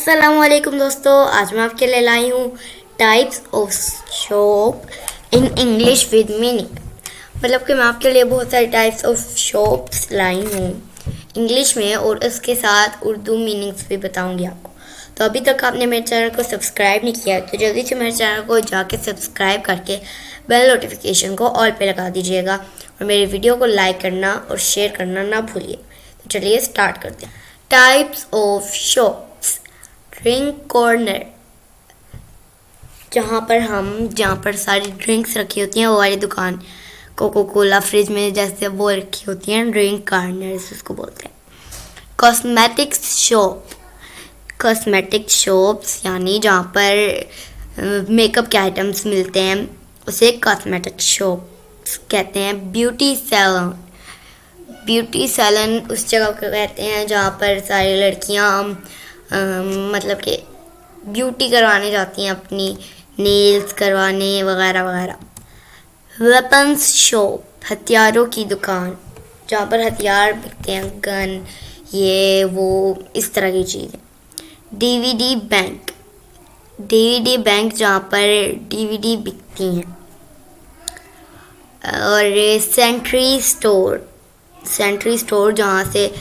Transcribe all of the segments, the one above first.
अस्सलाम वालेकुम दोस्तों, आज मैं आपके लिए लाई हूँ types of shop in English with meaning. मतलब कि मैं आपके लिए बहुत सारी टाइप्स ऑफ शॉप्स लाई हूँ इंग्लिश में और उसके साथ उर्दू मीनिंग्स भी बताऊँगी आपको। तो अभी तक आपने मेरे चैनल को सब्सक्राइब नहीं किया तो जल्दी से मेरे चैनल को जाके सब्सक्राइब करके बेल नोटिफिकेशन को ऑल पे लगा दीजिएगा और मेरी वीडियो को लाइक करना और शेयर करना ना भूलिए। तो चलिए स्टार्ट करते हैं। Types of shops. Drink corner, जहाँ पर सारी ड्रिंक्स रखी होती हैं वो वाली दुकान। कोको कोला फ्रिज में जैसे वो रखी होती हैं, ड्रिंक कॉर्नर उसको बोलते हैं। कॉस्मेटिक्स शॉप, कॉस्मेटिक शॉप्स यानी जहाँ पर मेकअप के आइटम्स मिलते हैं उसे कॉस्मेटिक शॉप्स कहते हैं। ब्यूटी सैलून, ब्यूटी सैलून उस जगह को कहते हैं जहाँ पर सारी लड़कियाँ मतलब कि ब्यूटी करवाने जाती हैं, अपनी नेल्स करवाने वगैरह वगैरह। वेपन्स शॉप, हथियारों की दुकान, जहाँ पर हथियार बिकते हैं, गन ये वो इस तरह की चीज़ें। डीवीडी बैंक, डीवीडी बैंक जहाँ पर डीवीडी बिकती हैं। और सेंट्री स्टोर, सेंट्री स्टोर जहाँ से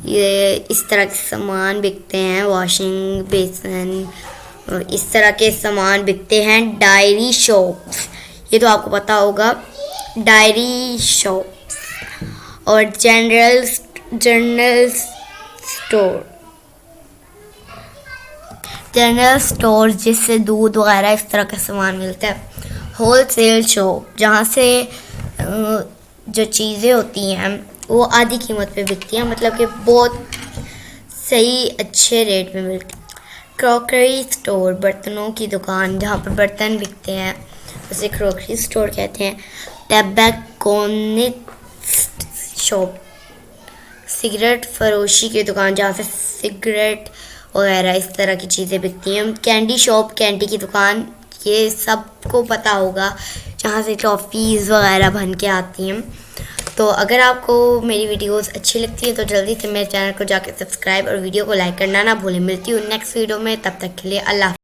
ये इस तरह के सामान बिकते हैं, वॉशिंग बेसन इस तरह के सामान बिकते हैं। डायरी शॉप्स, ये तो आपको पता होगा, डायरी शॉप्स। और जनरल स्टोर, जनरल स्टोर जिससे दूध वगैरह इस तरह का सामान मिलता है। होलसेल शॉप, जहाँ से जो चीज़ें होती हैं वो आधी कीमत पे बिकती हैं, मतलब कि बहुत सही अच्छे रेट में मिलती है। क्रॉकरी स्टोर, बर्तनों की दुकान, जहाँ पर बर्तन बिकते हैं उसे क्रॉकरी स्टोर कहते हैं। टैबैकोनिस्ट शॉप, सिगरेट फरोशी की दुकान जहाँ से सिगरेट वगैरह इस तरह की चीज़ें बिकती हैं। कैंडी शॉप, कैंडी की दुकान, ये सबको पता होगा, जहाँ से टॉफ़ीज़ वगैरह बन के आती हैं। तो अगर आपको मेरी वीडियोस अच्छी लगती है तो जल्दी से मेरे चैनल को जाकर सब्सक्राइब और वीडियो को लाइक करना ना भूलें। मिलती हूँ नेक्स्ट वीडियो में, तब तक के लिए अल्लाह।